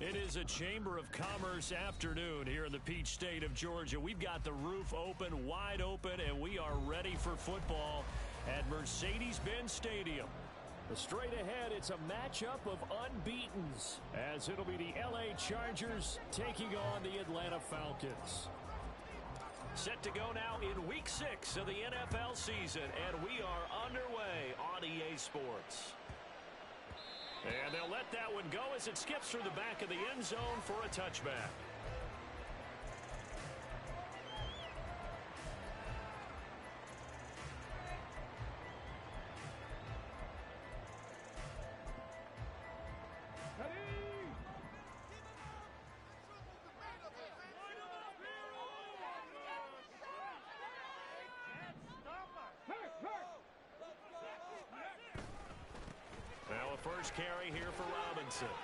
It is a Chamber of Commerce afternoon here in the Peach State of Georgia. We've got the roof open, wide open, and we are ready for football at Mercedes-Benz Stadium. Straight ahead, it's a matchup of unbeatens, as it'll be the LA Chargers taking on the Atlanta Falcons. Set to go now in Week 6 of the NFL season, and we are underway on EA Sports. And they'll let that one go as it skips through the back of the end zone for a touchback. Now a first carry here for Robinson. And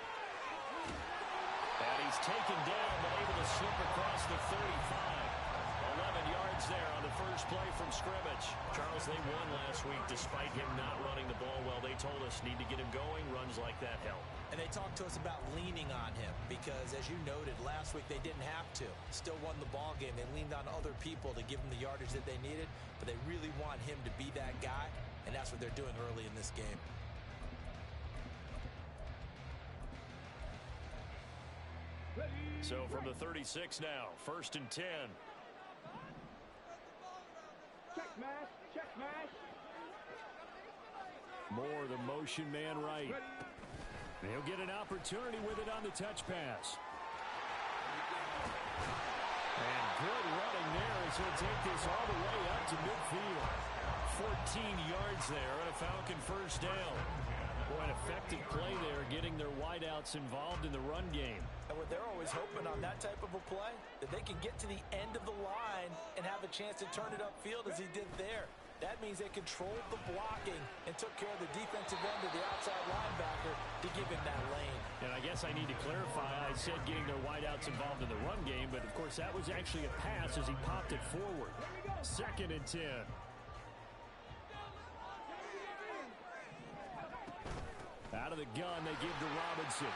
he's taken down, but able to slip across the 35. 11 yards there on the first play from scrimmage. Charles, they won last week despite him not running the ball well. They told us need to get him going. Runs like that help. And they talked to us about leaning on him because, as you noted, last week they didn't have to. Still won the ball game. They leaned on other people to give them the yardage that they needed, but they really want him to be that guy, and that's what they're doing early in this game. So from the 36 now, 1st and 10. Check mash, check mash. More the motion man right. He'll get an opportunity with it on the touch pass. And good running there as he'll take this all the way up to midfield. 14 yards there and a Falcon first down. Boy, an effective play there, getting their wideouts involved in the run game. And what they're always hoping on that type of a play, that they can get to the end of the line and have a chance to turn it upfield as he did there. That means they controlled the blocking and took care of the defensive end of the outside linebacker to give him that lane. And I guess I need to clarify, I said getting their wideouts involved in the run game, but of course that was actually a pass as he popped it forward. 2nd and 10. Out of the gun, they give to Robinson.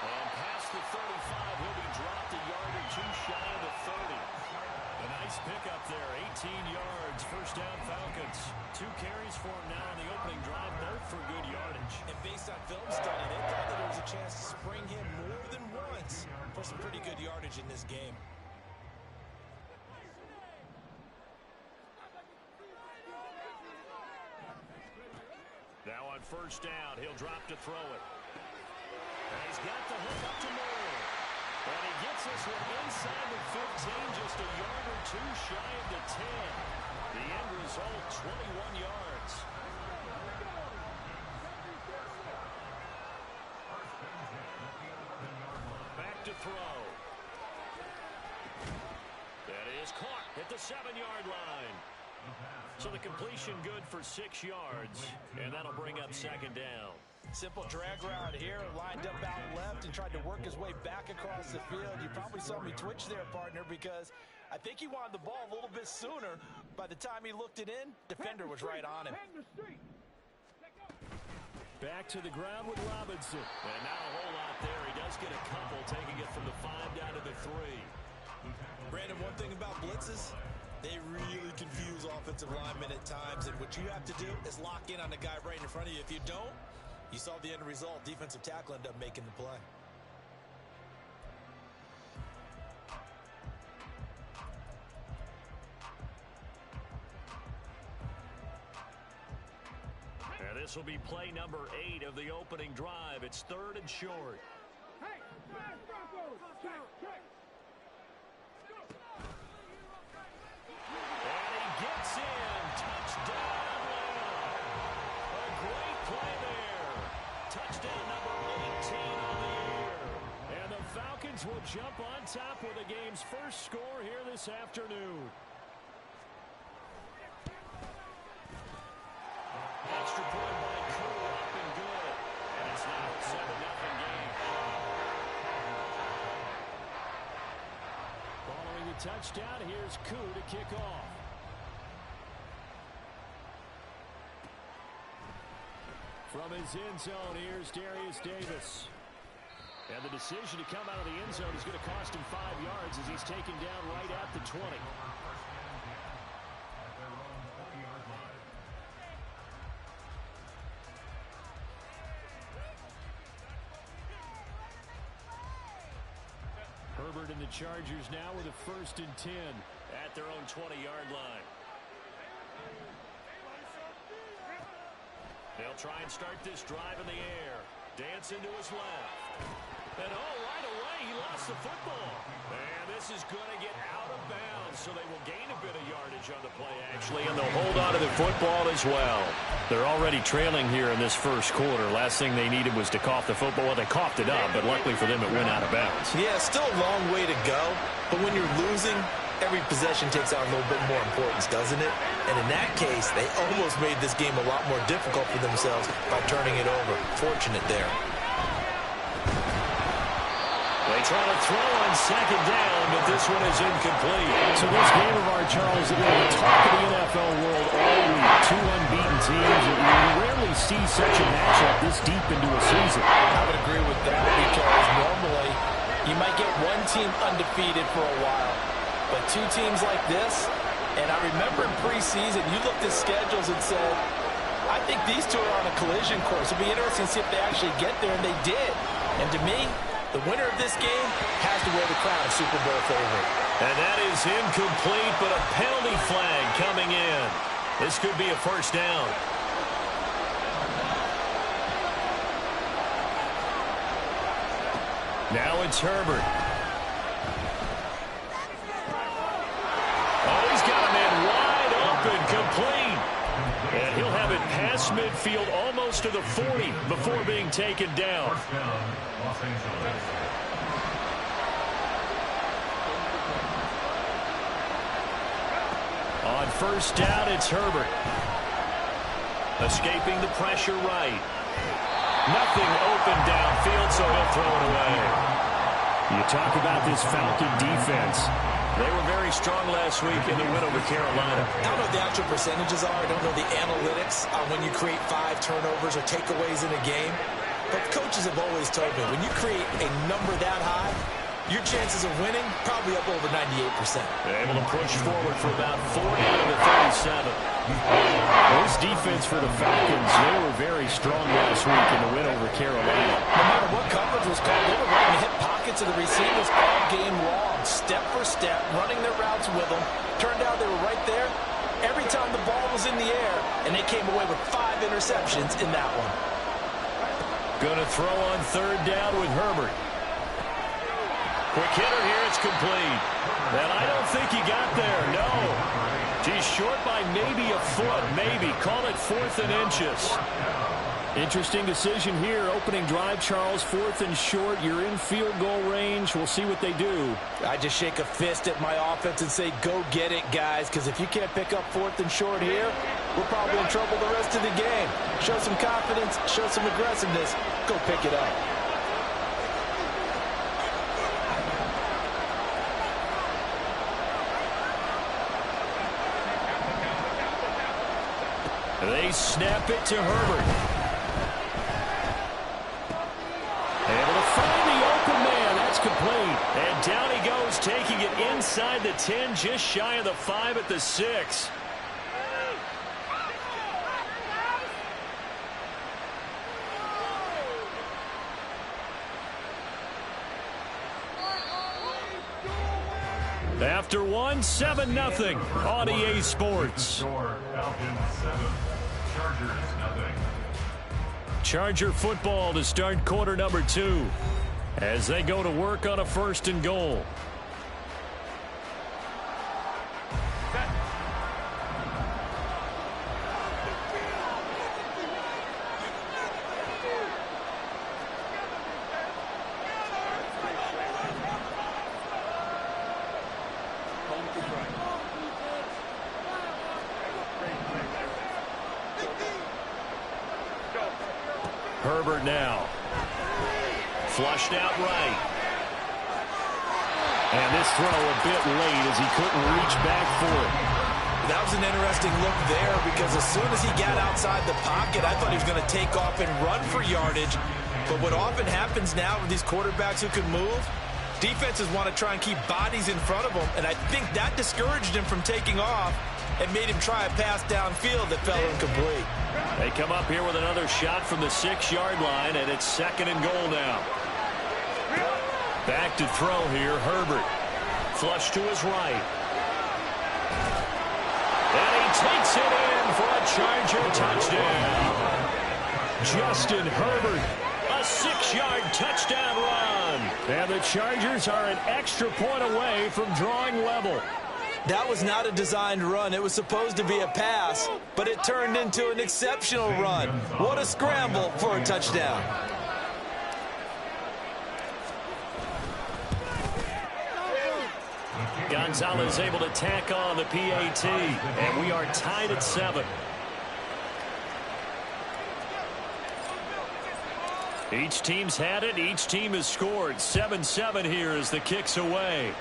And past the 35, he'll be dropped a yard or two shy of the 30. A nice pickup there, 18 yards, first down Falcons. 2 carries for him now on the opening drive, both for good yardage. And based on film study, they thought that there was a chance to spring him more than once for some pretty good yardage in this game. Now on first down, he'll drop to throw it. And he's got the hook up to Moore. And he gets this one inside the 15, just a yard or two shy of the 10. The end result, 21 yards. Back to throw. That is caught at the 7-yard line. So the completion good for 6 yards, and that'll bring up 2nd down. Simple drag route here, lined up out left and tried to work his way back across the field. You probably saw me twitch there, partner, because I think he wanted the ball a little bit sooner. By the time he looked it in, defender was right on him. Back to the ground with Robinson. And not a whole lot there. He does get a couple, taking it from the 5 down to the 3. Brandon, one thing about blitzes, they really confuse offensive linemen at times, and what you have to do is lock in on the guy right in front of you. If you don't, you saw the end result. Defensive tackle ended up making the play. And this will be play number 8 of the opening drive. It's 3rd and short. Hey, check, check. And he gets in. Touchdown, Atlanta. A great play there. Touchdown number 18 on the year. And the Falcons will jump on top with the game's first score here this afternoon. Extra point by Koo, up and good. And it's now a 7-0 game. Following the touchdown, here's Koo to kick off. From his end zone, here's Darius Davis. And the decision to come out of the end zone is going to cost him 5 yards as he's taken down right at the 20. Herbert and the Chargers now with a 1st and 10 at their own 20-yard line. They'll try and start this drive in the air. Dance into his left. And right away, he lost the football. And this is going to get out of bounds, so they will gain a bit of yardage on the play, actually, and they'll hold on to the football as well. They're already trailing here in this first quarter. Last thing they needed was to cough the football. Well, they coughed it up, but luckily for them, it went out of bounds. Yeah, still a long way to go, but when you're losing, every possession takes on a little bit more importance, doesn't it? And in that case, they almost made this game a lot more difficult for themselves by turning it over. Fortunate there. They try to throw on 2nd down, but this one is incomplete. So this game of our Charles, it will talk of the NFL world all week. 2 unbeaten teams. You rarely see such a matchup this deep into a season. I would agree with that because normally you might get one team undefeated for a while, but 2 teams like this, and I remember in preseason you looked at schedules and said, I think these 2 are on a collision course. It'll be interesting to see if they actually get there, and they did. And to me, the winner of this game has to wear the crown of Super Bowl favorite. And that is incomplete, but a penalty flag coming in. This could be a 1st down. Now it's Herbert. Oh, he's got a man wide open, complete. And he'll have it past midfield almost to the 40 before being taken down. On 1st down, it's Herbert. Escaping the pressure right. Nothing open downfield, so he'll throw it away. You talk about this Falcon defense. They were very strong last week in the win over Carolina. I don't know what the actual percentages are. I don't know the analytics on when you create 5 turnovers or takeaways in a game. But coaches have always told me, when you create a number that high, your chances of winning probably up over 98%. They're able to push forward for about 40 out of the 37. This defense for the Falcons, they were very strong last week in the win over Carolina. No matter what coverage was called, they were right to hit pockets of the receivers all game long, step for step, running their routes with them. Turned out they were right there every time the ball was in the air, and they came away with 5 interceptions in that one. Going to throw on 3rd down with Herbert. Quick hitter here, it's complete. And I don't think he got there, no. He's short by maybe a foot, maybe. Call it 4th and inches. Interesting decision here. Opening drive, Charles, 4th and short. You're in field goal range. We'll see what they do. I just shake a fist at my offense and say, go get it, guys, because if you can't pick up 4th and short here, we're probably in trouble the rest of the game. Show some confidence, show some aggressiveness, go pick it up. They snap it to Herbert. Able to find the open man. That's complete. And down he goes, taking it inside the 10, just shy of the 5 at the 6. After 1, 7-0 on EA Sports. Charger football to start quarter number 2 as they go to work on a 1st and goal. Herbert now. Flushed out right. And this throw a bit late as he couldn't reach back for it. That was an interesting look there because as soon as he got outside the pocket, I thought he was going to take off and run for yardage. But what often happens now with these quarterbacks who can move, defenses want to try and keep bodies in front of them, and I think that discouraged him from taking off and made him try a pass downfield that fell incomplete. They come up here with another shot from the 6-yard line, and it's 2nd and goal now. Back to throw here, Herbert. Flush to his right. And he takes it in for a Charger touchdown. Justin Herbert, a 6-yard touchdown run. And the Chargers are an extra point away from drawing level. That was not a designed run. It was supposed to be a pass, but it turned into an exceptional run. What a scramble for a touchdown. Gonzalez able to tack on the PAT, and we are tied at 7. Each team's had it. Each team has scored. 7-7 here as the kick's away.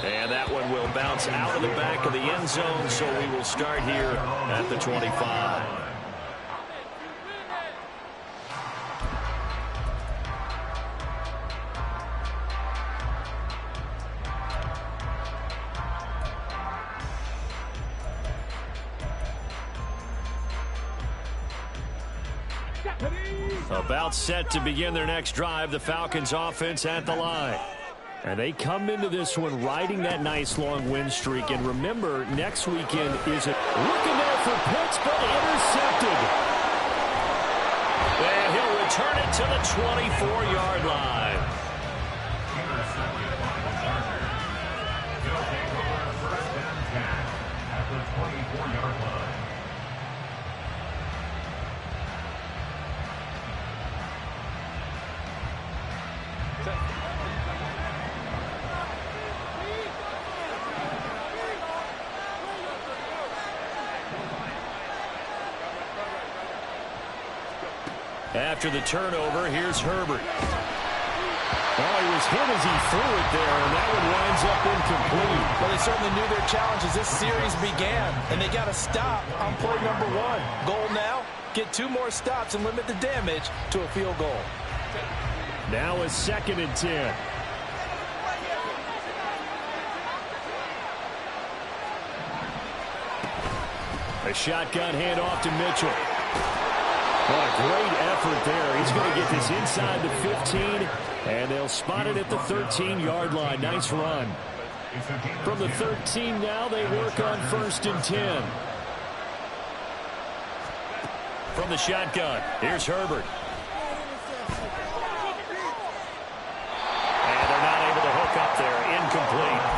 And that one will bounce out of the back of the end zone, so we will start here at the 25. About set to begin their next drive, the Falcons offense at the line. And they come into this one riding that nice long win streak. And remember, next weekend is a looking there for Pitts, but intercepted. And he'll return it to the 24-yard line. After the turnover, here's Herbert. Oh, he was hit as he threw it there, and that one winds up incomplete. Well, they certainly knew their challenge as this series began, and they got to stop on play number 1. Goal now, get 2 more stops and limit the damage to a field goal. Now a 2nd and 10. A shotgun handoff to Mitchell. What a great effort there. He's going to get this inside the 15, and they'll spot it at the 13-yard line. Nice run. From the 13 now, they work on 1st and 10. From the shotgun, here's Herbert. And they're not able to hook up there. Incomplete.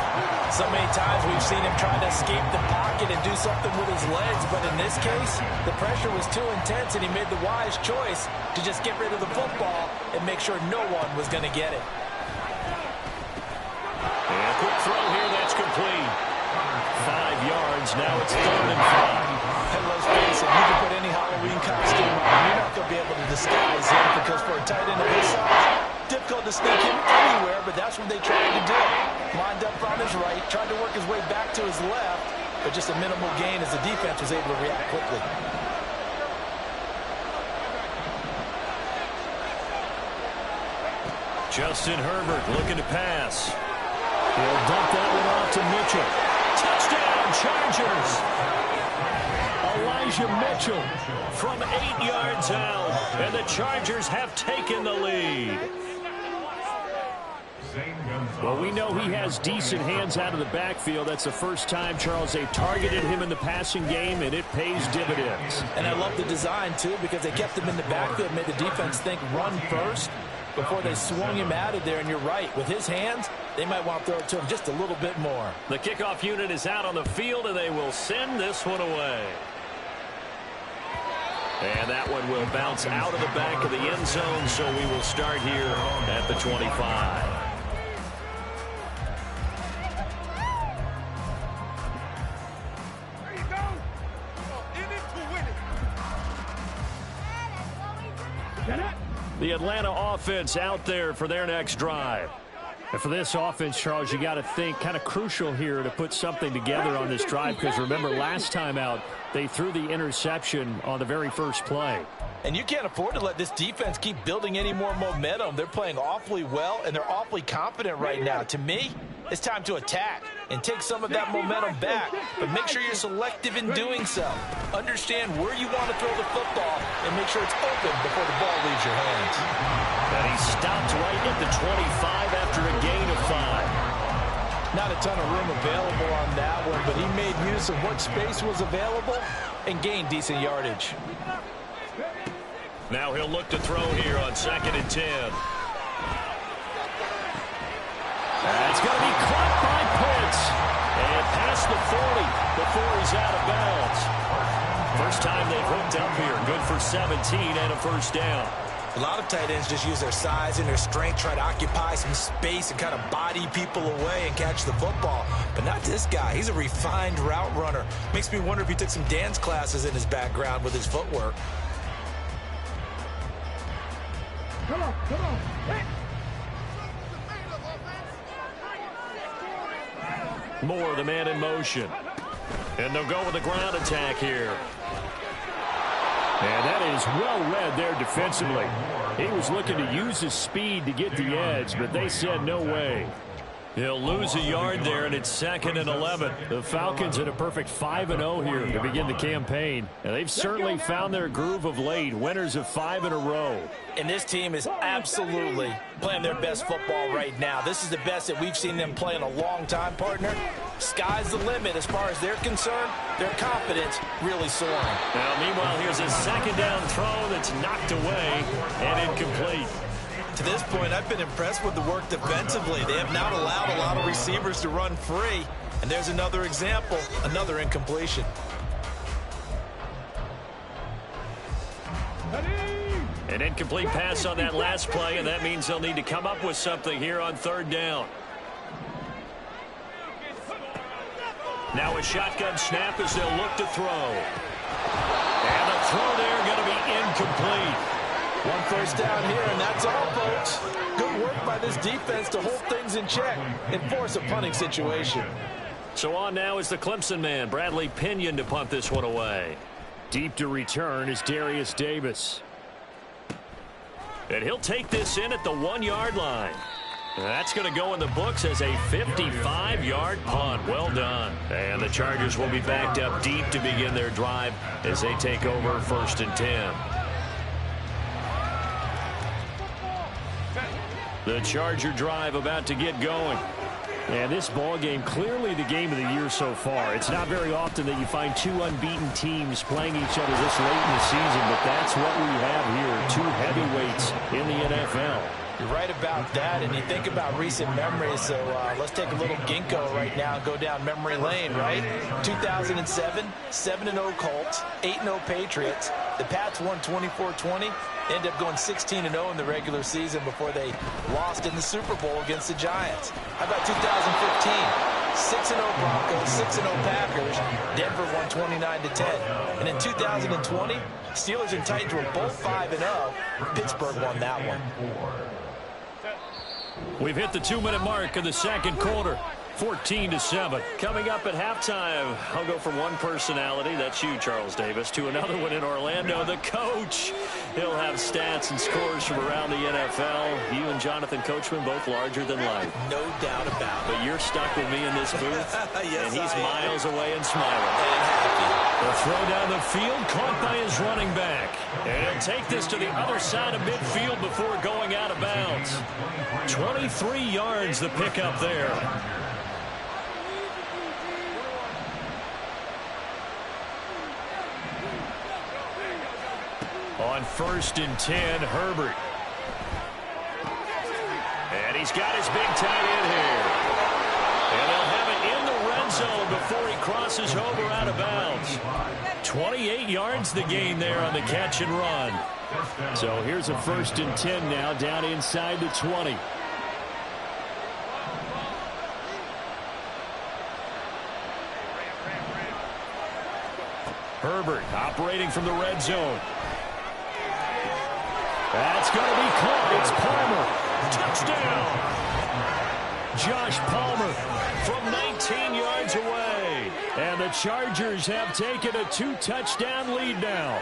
So many times we've seen him trying to escape the pocket and do something with his legs, but in this case, the pressure was too intense, and he made the wise choice to just get rid of the football and make sure no one was going to get it. And a quick throw here, that's complete. 5 yards, now it's 3rd and 5. And let's face it, you can put any Halloween costume on, you're not going to be able to disguise him, because for a tight end of his size, difficult to sneak him anywhere, but that's what they tried to do. Lined up on his right, tried to work his way back to his left, but just a minimal gain as the defense was able to react quickly. Justin Herbert looking to pass. He'll dump that one off to Mitchell. Touchdown, Chargers! Elijah Mitchell from 8 yards out, and the Chargers have taken the lead. Well, we know he has decent hands out of the backfield. That's the first time, Charles, they've targeted him in the passing game, and it pays dividends. And I love the design, too, because they kept him in the backfield, made the defense think run first before they swung him out of there. And you're right, with his hands, they might want to throw it to him just a little bit more. The kickoff unit is out on the field, and they will send this one away. And that one will bounce out of the back of the end zone, so we will start here at the 25. The Atlanta offense out there for their next drive. And for this offense, Charles, you got to think kind of crucial here to put something together on this drive, because remember last time out they threw the interception on the very first play. And you can't afford to let this defense keep building any more momentum. They're playing awfully well, and they're awfully confident right now. To me, it's time to attack and take some of that momentum back, but make sure you're selective in doing so. Understand where you want to throw the football and make sure it's open before the ball leaves your hands. And he stopped right at the 25 after a gain of 5. Not a ton of room available on that one, but he made use of what space was available and gained decent yardage. Now he'll look to throw here on 2nd and 10. That's going to be caught by Pitts. And past the 40 before he's out of bounds. First time they've hooked up here. Good for 17 and a first down. A lot of tight ends just use their size and their strength, try to occupy some space and kind of body people away and catch the football. But not this guy. He's a refined route runner. Makes me wonder if he took some dance classes in his background with his footwork. Come on, come on. Hey. Moore, the man in motion. And they'll go with a ground attack here. And that is well read there defensively. He was looking to use his speed to get the edge, but they said no way. He'll lose a yard there, and it's 2nd and 11. The Falcons at a perfect 5-0 here to begin the campaign. And they've certainly found their groove of late, winners of 5 in a row. And this team is absolutely playing their best football right now. This is the best that we've seen them play in a long time, partner. Sky's the limit as far as they're concerned. Their confidence really soaring. Now, meanwhile, here's a 2nd down throw that's knocked away and incomplete. To this point, I've been impressed with the work defensively. They have not allowed a lot of receivers to run free. And there's another example, another incompletion. An incomplete pass on that last play, and that means they'll need to come up with something here on 3rd down. Now a shotgun snap as they'll look to throw. And the throw there going to be incomplete. One first down here, and that's all, folks. Good work by this defense to hold things in check and force a punting situation. So on now is the Clemson man, Bradley Pinion, to punt this one away. Deep to return is Darius Davis. And he'll take this in at the 1-yard line. That's going to go in the books as a 55-yard punt. Well done. And the Chargers will be backed up deep to begin their drive as they take over 1st and 10. The Charger drive about to get going. And this ball game, clearly the game of the year so far. It's not very often that you find 2 unbeaten teams playing each other this late in the season, but that's what we have here, 2 heavyweights in the NFL. You're right about that, and you think about recent memories, so let's take a little ginkgo right now and go down memory lane, right? 2007, 7-0 Colts, 8-0 Patriots. The Pats won 24-20, ended up going 16-0 in the regular season before they lost in the Super Bowl against the Giants. How about 2015? 6-0 Broncos, 6-0 Packers. Denver won 29-10. And in 2020, Steelers and Titans were both 5-0. Pittsburgh won that one. We've hit the 2-minute mark of the 2nd quarter. 14-7. Coming up at halftime, I'll go from one personality, that's you, Charles Davis, to another one in Orlando, the coach. He'll have stats and scores from around the NFL. You and Jonathan Coachman, both larger than life. No doubt about it. But you're stuck with me in this booth, yes, and he's miles away and smiling. And happy. The throw down the field, caught by his running back. And he'll take this to the other side of midfield before going out of bounds. 23 yards the pickup there. On 1st and 10, Herbert. And he's got his big tight end here. And they'll have it in the red zone before he crosses over out of bounds. 28 yards the gain there on the catch and run. So here's a 1st and 10 now down inside the 20. Herbert operating from the red zone. That's going to be caught. It's Palmer. Touchdown. Josh Palmer from 19 yards away. And the Chargers have taken a 2-touchdown lead now.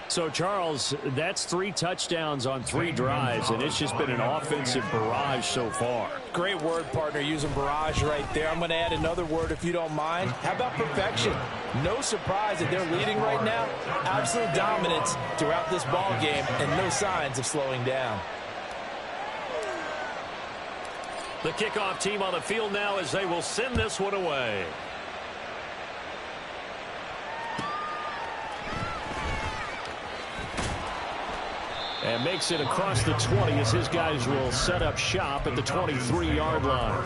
So, Charles, that's 3 touchdowns on 3 drives, and it's just been an offensive barrage so far. Great word, partner, using barrage right there. I'm going to add another word if you don't mind. How about perfection? No surprise that they're leading right now. Absolute dominance throughout this ball game and no signs of slowing down. The kickoff team on the field now as they will send this one away. And makes it across the 20 as his guys will set up shop at the 23-yard line.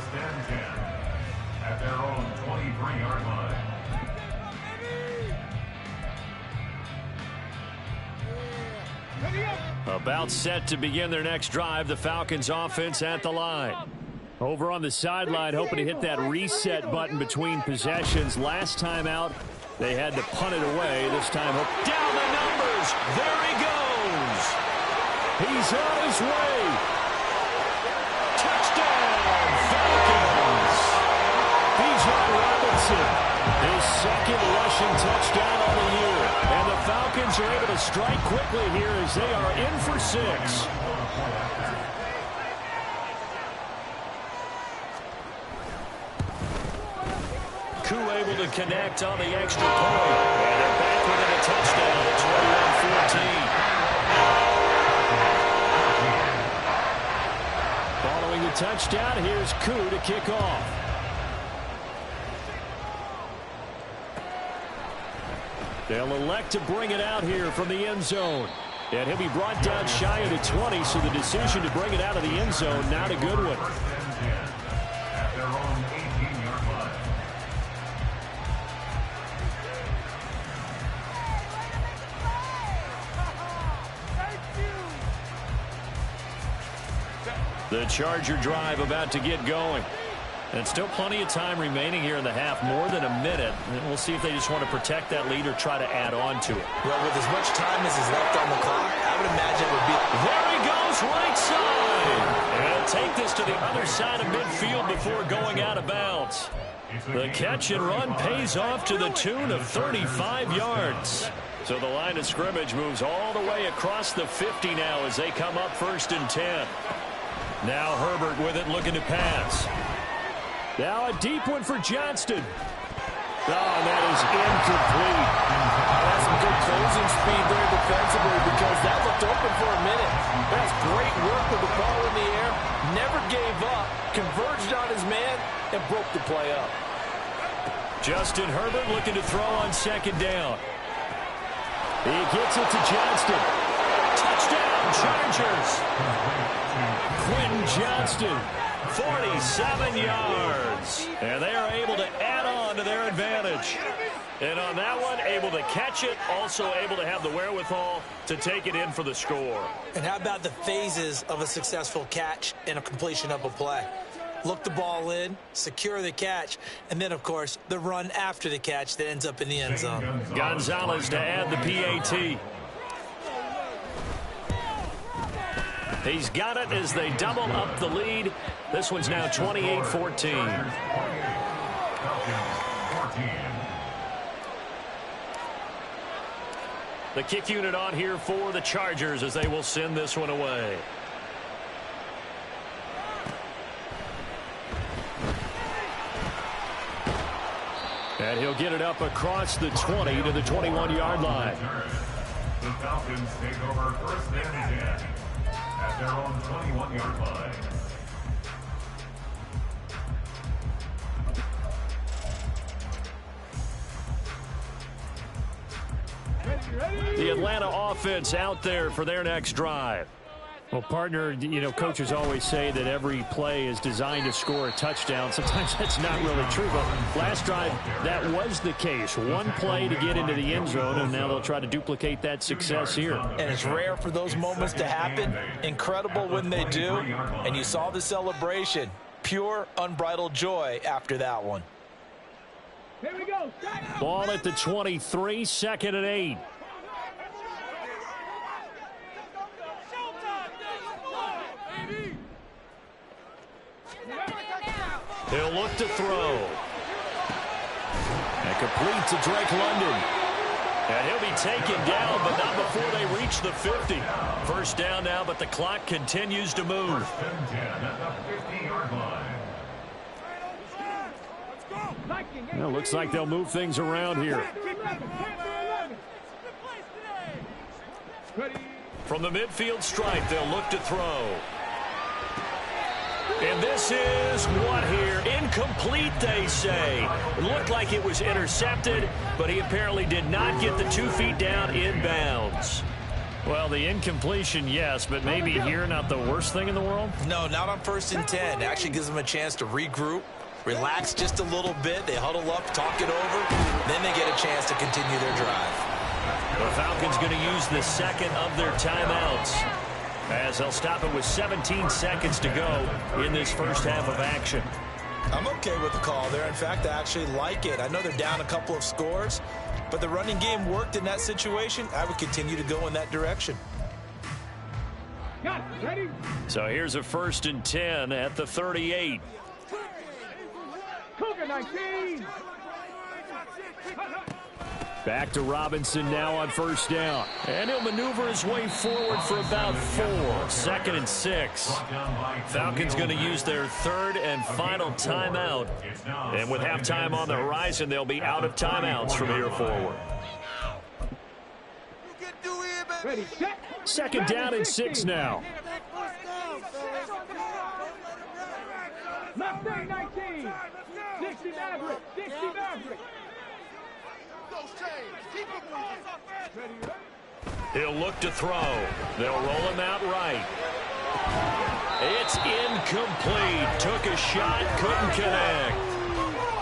At their own 23-yard line. About set to begin their next drive, the Falcons offense at the line. Over on the sideline, hoping to hit that reset button between possessions. Last time out, they had to punt it away. This time, down the numbers. There he goes. He's on his way. Touchdown, Falcons. Bijan Robinson, his second rushing touchdown on the year. And the Falcons are able to strike quickly here as they are in for 6. Koo able to connect on the extra point. And they're back within a touchdown at 21-14. Following the touchdown, here's Koo to kick off. They'll elect to bring it out here from the end zone. And he'll be brought down shy of the 20, so the decision to bring it out of the end zone, not a good one. At their own 18-yard line. The Charger drive about to get going. And still plenty of time remaining here in the half, more than a minute. And we'll see if they just want to protect that lead or try to add on to it. Well, with as much time as is left on the clock, I would imagine it would be... There he goes, right side. And he'll take this to the other side of midfield before going out of bounds. The catch and run pays off to the tune of 35 yards. So the line of scrimmage moves all the way across the 50 now as they come up 1st and 10. Now Herbert with it, looking to pass. Now a deep one for Johnston. Oh, and that is incomplete. That's some good closing speed there defensively because that looked open for a minute. That's great work with the ball in the air. Never gave up. Converged on his man and broke the play up. Justin Herbert looking to throw on 2nd down. He gets it to Johnston. Touchdown, Chargers. Quentin Johnston, 47 yards. And they are able to add on to their advantage. And on that one, able to catch it, also able to have the wherewithal to take it in for the score. And how about the phases of a successful catch and a completion of a play? Look the ball in, secure the catch, and then, of course, the run after the catch that ends up in the end zone. Gonzalez to add the PAT. He's got it as they double up the lead. This one's now 28-14. The kick unit on here for the Chargers as they will send this one away. And he'll get it up across the 20 to the 21-yard line. The Falcons take over 1st and 10 at their own 21-yard line. The Atlanta offense out there for their next drive. Well, partner, you know, coaches always say that every play is designed to score a touchdown. Sometimes that's not really true, but last drive, that was the case. One play to get into the end zone, and now they'll try to duplicate that success here. And it's rare for those moments to happen. Incredible when they do. And you saw the celebration. Pure, unbridled joy after that one. Here we go. Ball at the 23, 2nd and 8. He'll look to throw. And complete to Drake London. And he'll be taken down, but not before they reach the 50. First down now, but the clock continues to move. First and 10 at the 50-yard line. Well, looks like they'll move things around here. From the midfield stripe, they'll look to throw. And this is what here? Incomplete, they say. It looked like it was intercepted, but he apparently did not get the 2 feet down in bounds. Well, the incompletion, yes, but maybe here not the worst thing in the world? No, not on 1st and 10. It actually gives them a chance to regroup, relax just a little bit. They huddle up, talk it over, then they get a chance to continue their drive. The Falcons going to use the second of their timeouts, as they'll stop it with 17 seconds to go in this first half of action. I'm okay with the call there. In fact, I actually like it. I know they're down a couple of scores, but the running game worked in that situation. I would continue to go in that direction. Got it. Ready? So here's a 1st and 10 at the 38. Cougar 19. Back to Robinson now on 1st down. And he'll maneuver his way forward for about 4. 2nd and 6. Falcons going to use their 3rd and final timeout. And with halftime on the horizon, they'll be out of timeouts from here forward. Ready, set. 2nd down and 6 now. Left side 19. 60 Maverick. 60 Maverick. He'll look to throw. They'll roll him out right. It's incomplete. Took a shot, couldn't connect.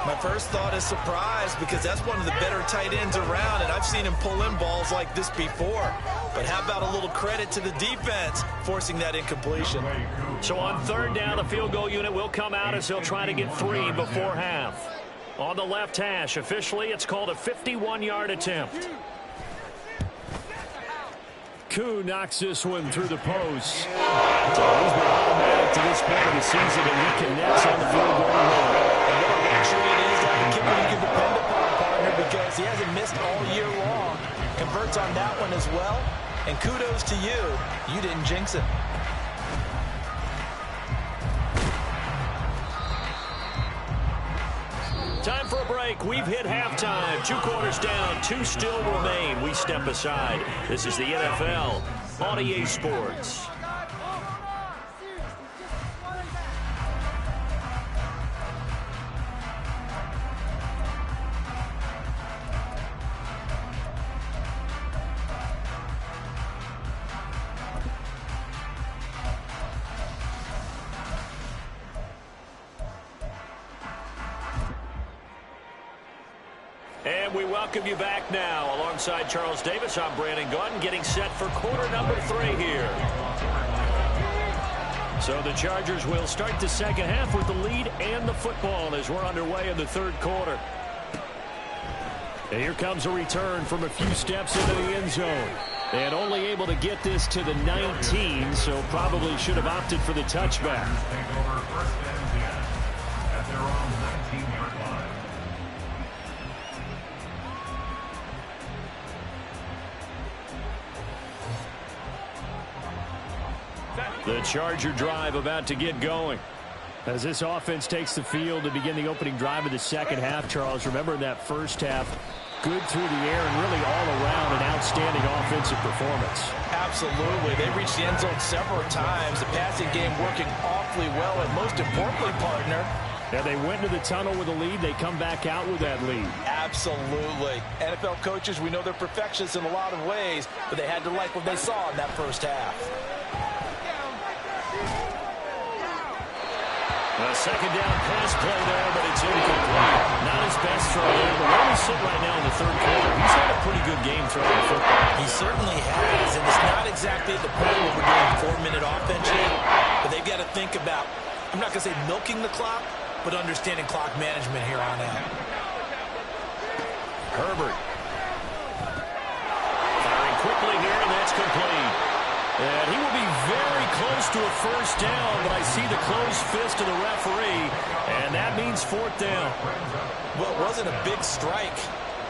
My first thought is surprise, because that's one of the better tight ends around, and I've seen him pull in balls like this before. But how about a little credit to the defense forcing that incompletion? So on 3rd down, the field goal unit will come out as they'll try to get 3 before half. On the left hash, officially, it's called a 51-yard attempt. Koo knocks this one through the post. So he's been automatic to this point of the season, and he connects on the field goal line. And what a luxury it is to have a kicker you can depend upon, partner, because he hasn't missed all year long. Converts on that one as well. And kudos to you. You didn't jinx it. Time for a break. We've hit halftime. 2 quarters down. 2 still remain. We step aside. This is the NFL on EA Sports. And we welcome you back now. Alongside Charles Davis, I'm Brandon Gaudin, getting set for quarter number 3 here. So the Chargers will start the second half with the lead and the football as we're underway in the 3rd quarter. And here comes a return from a few steps into the end zone. And only able to get this to the 19, so probably should have opted for the touchback. Take over 1st and 10 at their own 19-yard line. The Charger drive about to get going. As this offense takes the field to begin the opening drive of the second half, Charles, remember in that first half, good through the air and really all around an outstanding offensive performance. Absolutely. They reached the end zone several times. The passing game working awfully well, and most importantly, partner, Yeah, they went to the tunnel with a lead. They come back out with that lead. absolutely. NFL coaches, we know they're perfectionists in a lot of ways, but they had to like what they saw in that first half. A second down pass play there, but it's incomplete. Not his best throw there, but where we sit right now in the 3rd quarter, he's had a pretty good game throwing the football. He certainly has, and it's not exactly at the point where we're doing 4-minute offense yet, but they've got to think about, I'm not going to say milking the clock, but understanding clock management here on out. Herbert. Firing quickly here, and that's complete. And he will be very close close to a first down, but I see the closed fist of the referee, and that means fourth down. Well, it wasn't a big strike,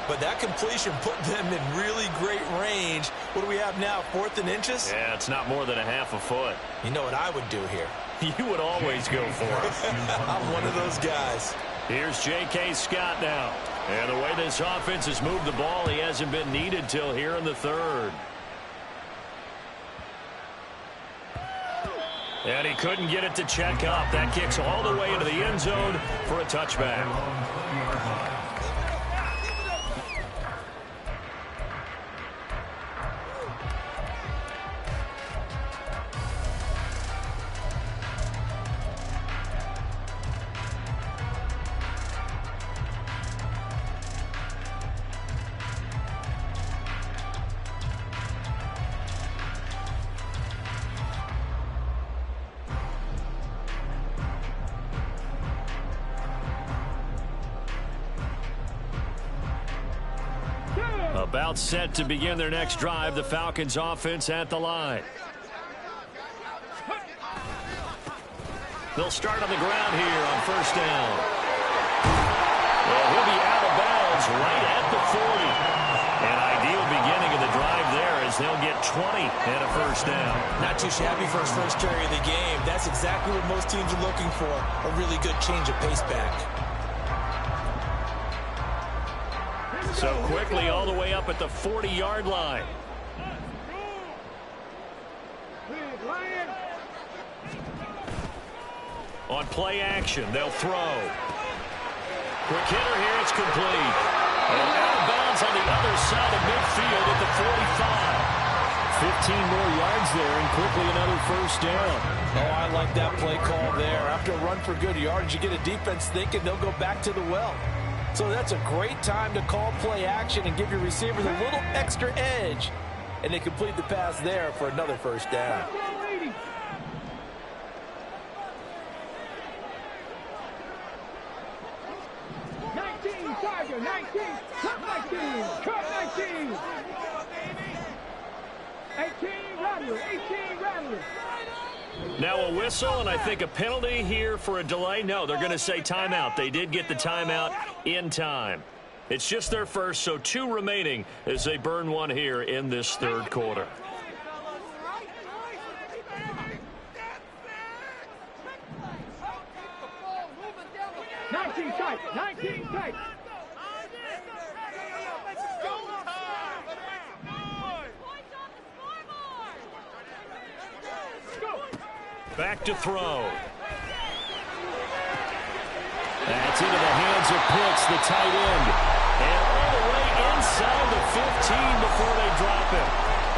but that completion put them in really great range. What do we have now, 4th and inches? Yeah, it's not more than a half a foot. You know what I would do here? You would always go for it. I'm one of those guys. Here's J.K. Scott now. And the way this offense has moved the ball, he hasn't been needed till here in the third. And he couldn't get it to check up. That kicks all the way into the end zone for a touchback. About set to begin their next drive, the Falcons offense at the line. They'll start on the ground here on first down. Well, he'll be out of bounds right at the 40. An ideal beginning of the drive there as they'll get 20 and a first down. Not too shabby for his first carry of the game. That's exactly what most teams are looking for, a really good change of pace back. So quickly all the way up at the 40-yard line. On play action, they'll throw. Quick hitter here, it's complete. And out of bounds on the other side of midfield at the 45. 15 more yards there and quickly another first down. Oh, I like that play call there. After a run for good yards, you get a defense thinking they'll go back to the well. So that's a great time to call play action and give your receivers a little extra edge. And they complete the pass there for another first down. Now a whistle, and I think a penalty here for a delay. No, they're going to say timeout. They did get the timeout in time. It's just their first, so 2 remaining as they burn one here in this third quarter. Back to throw. That's into the hands of Pitts, the tight end. And all the way inside the 15 before they drop it.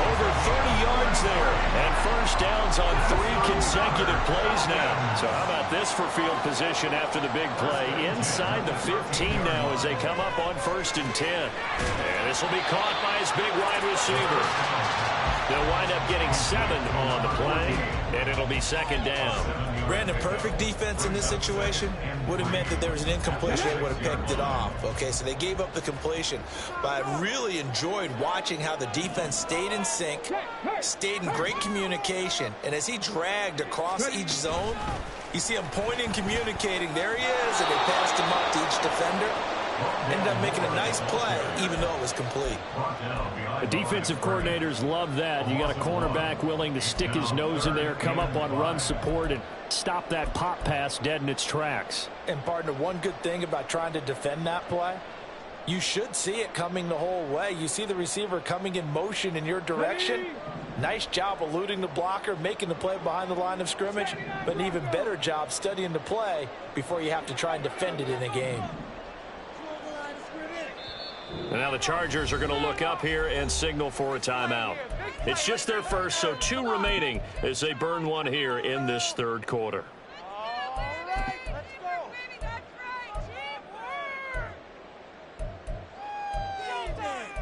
Over 30 yards there. And first downs on 3 consecutive plays now. So how about this for field position after the big play? Inside the 15 now as they come up on 1st and 10. And this will be caught by his big wide receiver. They'll wind up getting 7 on the play, and it'll be 2nd down. Brandon, perfect defense in this situation would have meant that there was an incompletion. They would have picked it off. Okay, so they gave up the completion. But I really enjoyed watching how the defense stayed in sync, stayed in great communication. And as he dragged across each zone, you see him pointing, communicating. There he is, and they passed him up to each defender. Ended up making a nice play, even though it was complete. The defensive coordinators love that. You got a cornerback willing to stick his nose in there, come up on run support, and stop that pop pass dead in its tracks. And, partner, one good thing about trying to defend that play, you should see it coming the whole way. You see the receiver coming in motion in your direction. Nice job eluding the blocker, making the play behind the line of scrimmage, but an even better job studying the play before you have to try and defend it in a game. And now the Chargers are going to look up here and signal for a timeout. It's just their first, so 2 remaining as they burn one here in this third quarter. All right, let's go. That's right,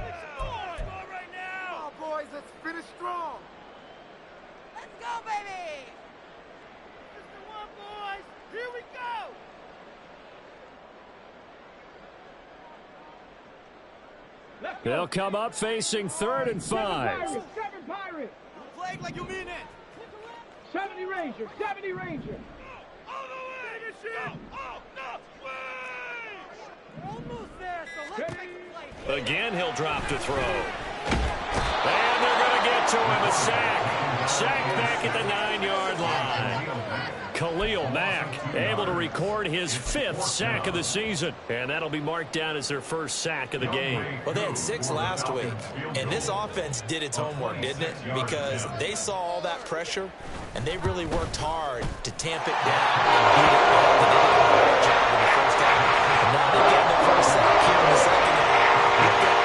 Let's go right now. Come on, boys, let's finish strong. Let's go, baby. This is the one, boys. Here we go. They'll come up facing 3rd and 5. Playing like you mean it. 70 Ranger, 70 Ranger. All the way. Oh, no, way. Almost there, so let's make a play. Again, he'll drop to throw. And they're going to get to him. A sack. Sack back at the 9-yard line. Khalil Mack able to record his 5th sack of the season. And that'll be marked down as their first sack of the game. Well, they had 6 last week. And this offense did its homework, didn't it? Because they saw all that pressure, and they really worked hard to tamp it down and beat it back. They did a great job in the first half. And now they get the first sack here in the second half.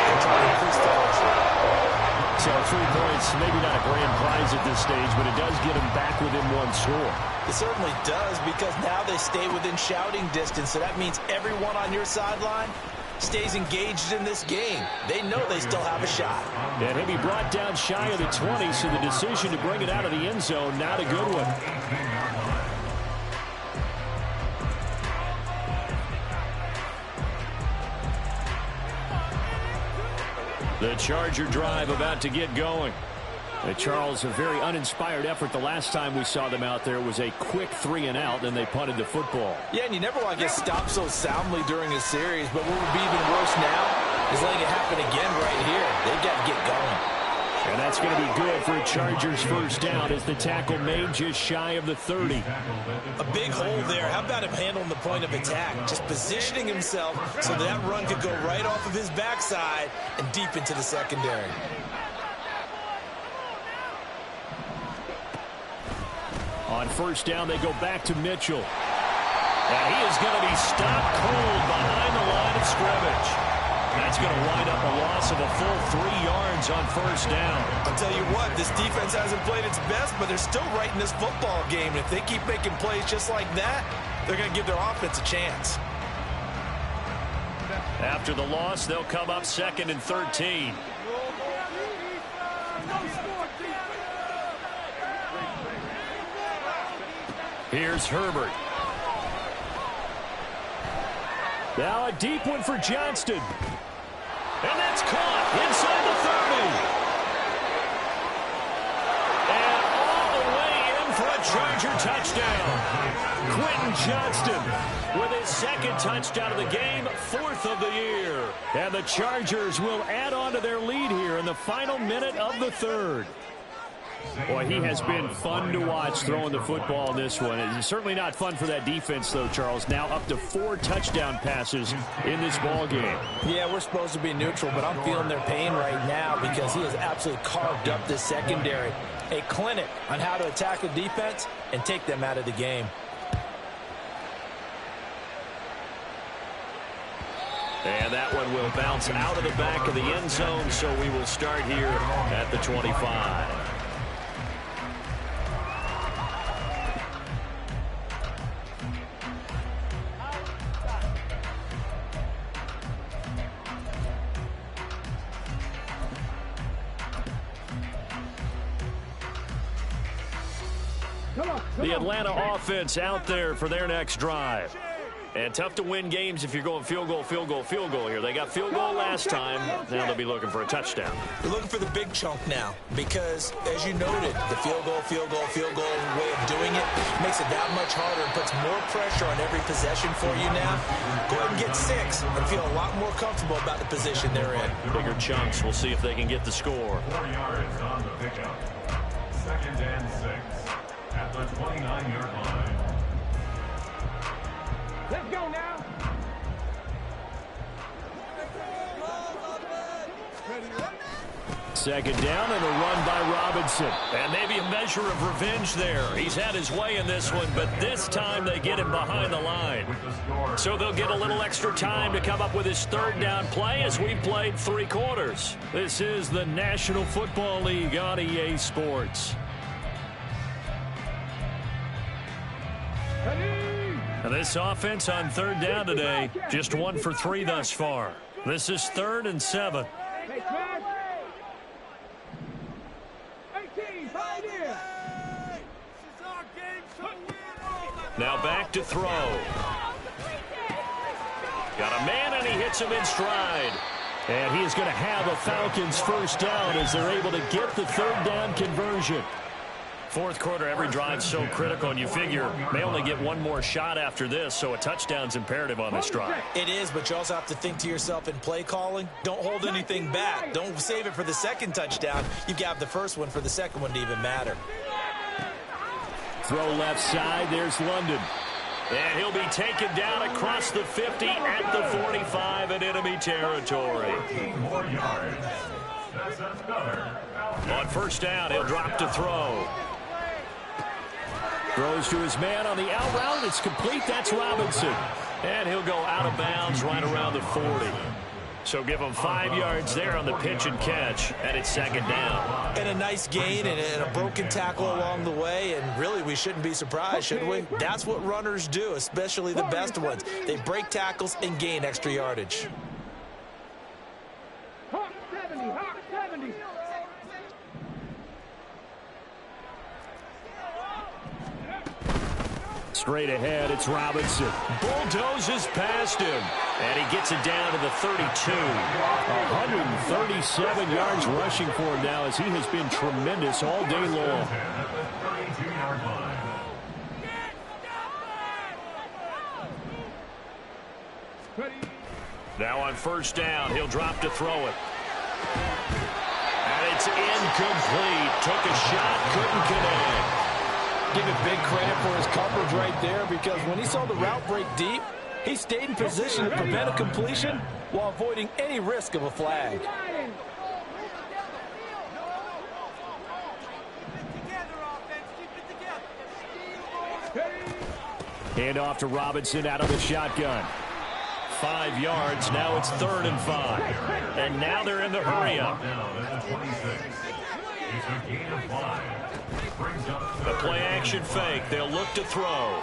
They're trying to increase the pressure. So 3 points, maybe not a grand prize at this stage, but it does get them back within 1 score. It certainly does, because now they stay within shouting distance, so that means everyone on your sideline stays engaged in this game. They know they still have a shot. And he'll be brought down shy of the 20, so the decision to bring it out of the end zone, not a good one. The Charger drive about to get going. And Charles, a very uninspired effort the last time we saw them out there. It was a quick 3 and out, and they punted the football. Yeah, and you never want to get stopped so soundly during a series, but what would be even worse now is letting it happen again right here. They've got to get going. And that's going to be good for a Chargers first down as the tackle made just shy of the 30. A big hole there. How about him handling the point of attack? Just positioning himself so that run could go right off of his backside and deep into the secondary. On first down, they go back to Mitchell. And he is going to be stopped cold behind the line of scrimmage. That's going to wind up a loss of a full 3 yards on first down. I'll tell you what, this defense hasn't played its best, but they're still right in this football game. And if they keep making plays just like that, they're going to give their offense a chance. After the loss, they'll come up 2nd and 13. Here's Herbert. Now a deep one for Johnston. And that's caught inside the 30. And all the way in for a Charger touchdown. Quentin Johnston with his 2nd touchdown of the game, 4th of the year. And the Chargers will add on to their lead here in the final minute of the 3rd. Boy, he has been fun to watch throwing the football in this one. It's certainly not fun for that defense, though, Charles. Now up to 4 touchdown passes in this ball game. Yeah, we're supposed to be neutral, but I'm feeling their pain right now because he has absolutely carved up this secondary. A clinic on how to attack a defense and take them out of the game. And that one will bounce out of the back of the end zone, so we will start here at the 25. The Atlanta offense out there for their next drive. And tough to win games if you're going field goal, field goal, field goal here. They got field goal last time. Now they'll be looking for a touchdown. They're looking for the big chunk now because, as you noted, the field goal way of doing it makes it that much harder and puts more pressure on every possession for you now. Go ahead and get 6 and feel a lot more comfortable about the position they're in. Bigger chunks. We'll see if they can get the score. 4 yards on the pickup. 2nd and 6 at the 29-yard line. Let's go now. 2nd down and a run by Robinson. And maybe a measure of revenge there. He's had his way in this one, but this time they get him behind the line. So they'll get a little extra time to come up with his 3rd down play as we played 3 quarters. This is the National Football League on EA Sports. And this offense on 3rd down today, just 1 for 3 thus far. This is 3rd and 7. Now back to throw. Got a man, and he hits him in stride. And he is going to have a Falcons first down as they're able to get the 3rd down conversion. Fourth quarter, every drive's so critical, and you figure may only get one more shot after this, so a touchdown's imperative on this drive. It is, but you also have to think to yourself in play calling, don't hold anything back. Don't save it for the second touchdown. You got the first one for the second one to even matter. Throw left side. There's London. And he'll be taken down across the 50 at the 45 in enemy territory. 14 more yards. That's another. On first down, he'll drop to throw. Throws to his man on the out route. It's complete. That's Robinson. And he'll go out of bounds right around the 40. So give him 5 yards there on the pitch and catch, and it's second down. And a nice gain and a broken tackle along the way, and really we shouldn't be surprised, should we? That's what runners do, especially the best ones. They break tackles and gain extra yardage. Hawk 70, Hawk 70. Straight ahead, it's Robinson. Bulldozes past him. And he gets it down to the 32. 137 yards rushing for him now as he has been tremendous all day long. Now on first down, he'll drop to throw it. And it's incomplete. Took a shot, couldn't connect. Give it big credit for his coverage right there, because when he saw the route break deep, he stayed in position to prevent a completion while avoiding any risk of a flag. Hand off to Robinson out of the shotgun. 5 yards. Now it's 3rd and 5. And now they're in the hurry-up. The play-action fake. They'll look to throw.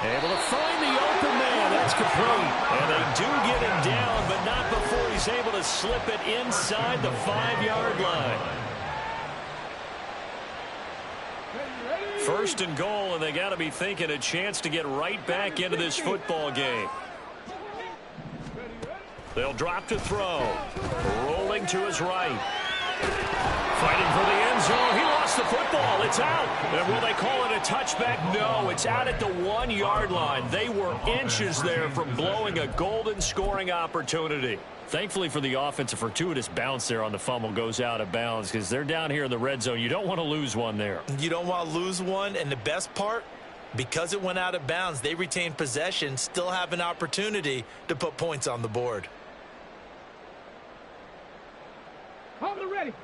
Able to find the open man. That's complete. And they do get him down, but not before he's able to slip it inside the 5-yard line. 1st and goal, and they got to be thinking a chance to get right back into this football game. They'll drop to throw. Rolling to his right. Fighting for the end zone. He lost the football. It's out. And will they call it a touchback? No, it's out at the 1-yard line. They were inches there from blowing a golden scoring opportunity. Thankfully for the offense, a fortuitous bounce there on the fumble goes out of bounds because they're down here in the red zone. You don't want to lose one there. You don't want to lose one, and the best part, because it went out of bounds, they retain possession, still have an opportunity to put points on the board.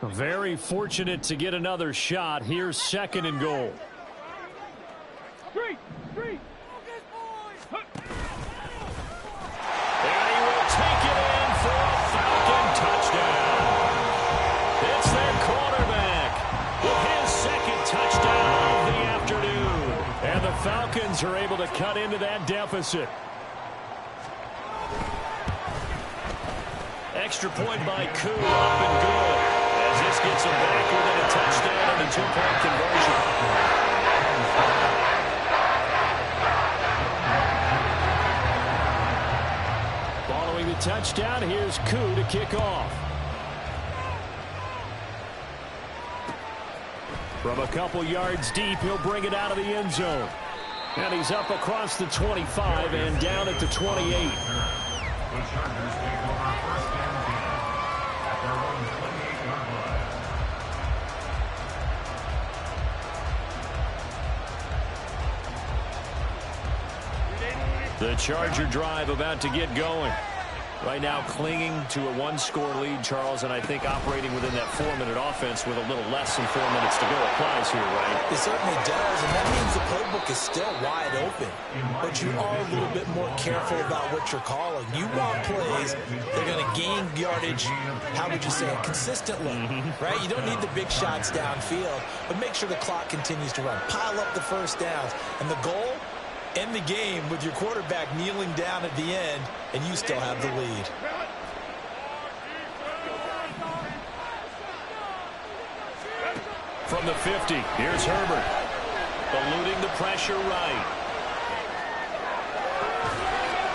Very fortunate to get another shot. Here's 2nd and goal. Street. And he will take it in for a Falcon touchdown. It's their quarterback with his 2nd touchdown of the afternoon. And the Falcons are able to cut into that deficit. Extra point by Koo, up and good. As this gets him back within a touchdown and a 2-point conversion. Following the touchdown, here's Koo to kick off. From a couple yards deep, he'll bring it out of the end zone. And he's up across the 25 and down at the 28. The Chargers take over first down at their own 28-yard line. The Charger drive about to get going. Right now clinging to a 1-score lead, Charles, and I think operating within that 4-minute offense with a little less than 4 minutes to go applies here, right? It certainly does, and that means the playbook is still wide open. But you are a little bit more careful about what you're calling. You want plays that are going to gain yardage, how would you say it, consistently, right? You don't need the big shots downfield, but make sure the clock continues to run. Pile up the first downs, and the goal, end the game with your quarterback kneeling down at the end, and you still have the lead. From the 50, here's Herbert. Eluding the pressure right.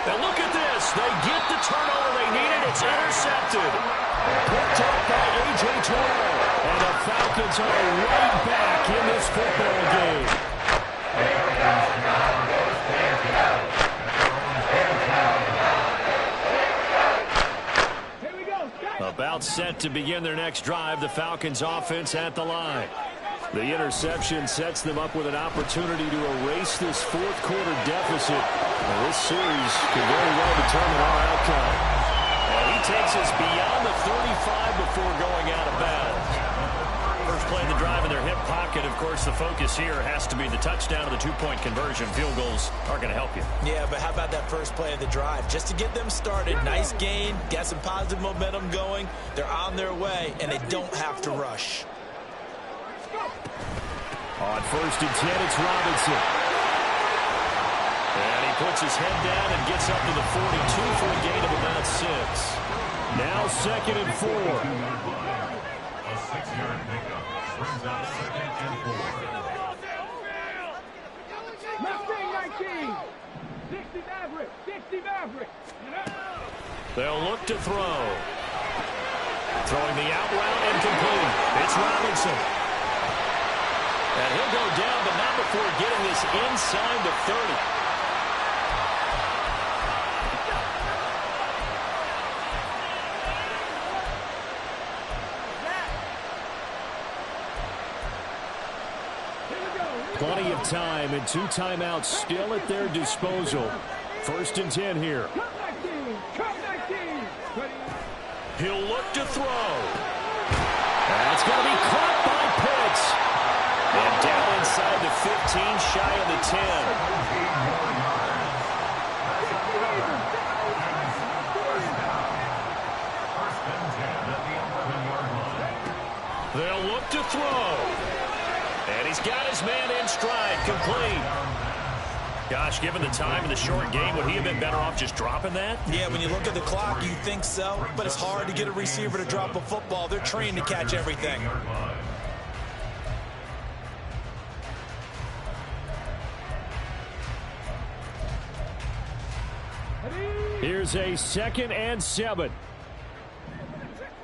Now look at this. They get the turnover they needed. It's intercepted. Picked up by A.J. Terrell. And the Falcons are right back in this football game. About set to begin their next drive, the Falcons offense at the line. The interception sets them up with an opportunity to erase this fourth quarter deficit. Now, this series could very well determine our outcome. And he takes us beyond the 35 before going out of bounds. First play of the drive in their hip pocket. Of course, the focus here has to be the touchdown of the two-point conversion. Field goals aren't going to help you. Yeah, but how about that first play of the drive? Just to get them started, nice gain, got some positive momentum going. They're on their way, and they don't have to rush. On first and 10, it's Robinson. And he puts his head down and gets up to the 42 for a gain of about 6. Now second and 4. A 6-yard pickup brings up second and 4. Mustang 19. 60 Maverick. 60 Maverick. They'll look to throw. Throwing the out route and complete. It's Robinson. And he'll go down, but not before getting this inside the 30. Plenty of time and 2 timeouts still at their disposal. First and 10 here. He'll look to throw. That's going to be caught by Pitts. And down inside the 15, shy of the 10. They'll look to throw. And he's got his man in stride, complete. Gosh, given the time in the short game, would he have been better off just dropping that? Yeah, when you look at the clock, you think so. But it's hard to get a receiver to drop a football. They're trained to catch everything. Here's a 2nd and 7.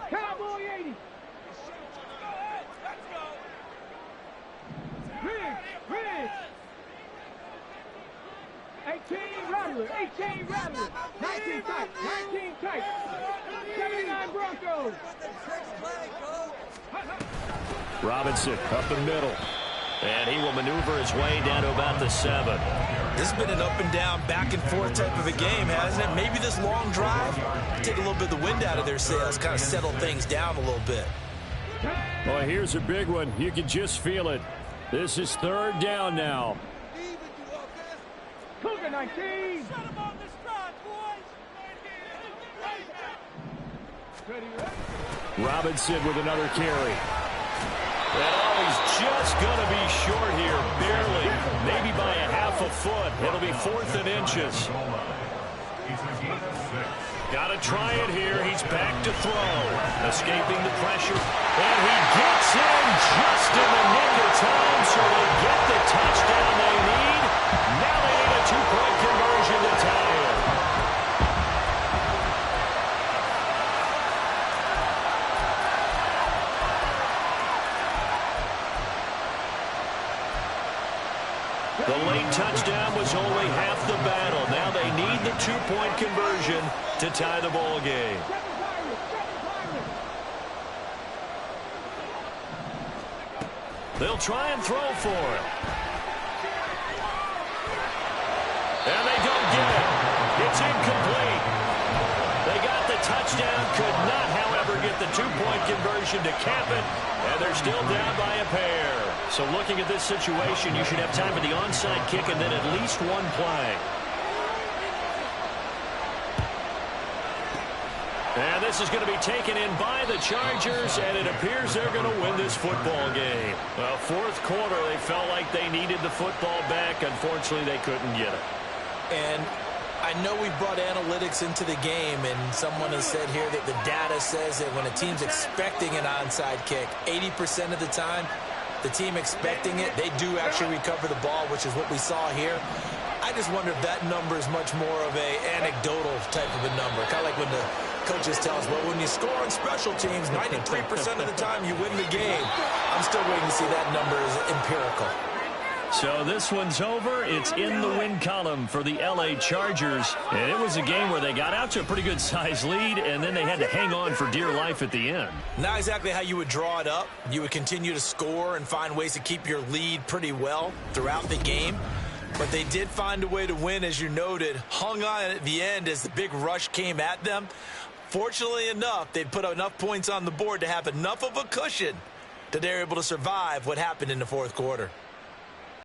Cowboy 80. Riggs. 18 Rattler. 18 Rattler. 19 tight. 19 tight. 79 Broncos. Robinson up the middle. And he will maneuver his way down to about the 7. This has been an up and down, back and forth type of a game, hasn't it? Maybe this long drive, take a little bit of the wind out of their sails, kind of settle things down a little bit. Well, here's a big one. You can just feel it. This is 3rd down now. Cougar 19. Robinson with another carry. And he's just going to be short here, barely, maybe by a half a foot. It'll be 4th and inches. Got to try it here. He's back to throw, escaping the pressure. And he gets in just in the nick of time, so they get the touchdown they need. Now they need a 2-point conversion to tie it. The late touchdown was only half the battle. Now they need the 2-point conversion to tie the ball game. They'll try and throw for it. And they don't get it. It's incomplete. They got the touchdown, could not, however, get the 2-point conversion to cap it, and they're still down by a pair. So looking at this situation, you should have time for the onside kick and then at least one play. And this is going to be taken in by the Chargers, and it appears they're going to win this football game. Well, 4th quarter, they felt like they needed the football back. Unfortunately, they couldn't get it. And I know we brought analytics into the game, and someone has said here that the data says that when a team's expecting an onside kick, 80% of the time, the team expecting it, they do actually recover the ball, which is what we saw here. I just wonder if that number is much more of a anecdotal type of a number, kind of like when the Coaches tell us, well, when you score on special teams, 93% of the time you win the game. I'm still waiting to see that number as empirical. So this one's over. It's in the win column for the L.A. Chargers. And it was a game where they got out to a pretty good size lead, and then they had to hang on for dear life at the end. Not exactly how you would draw it up. You would continue to score and find ways to keep your lead pretty well throughout the game. But they did find a way to win, as you noted. Hung on at the end as the big rush came at them. Fortunately enough, they put enough points on the board to have enough of a cushion that they're able to survive what happened in the fourth quarter.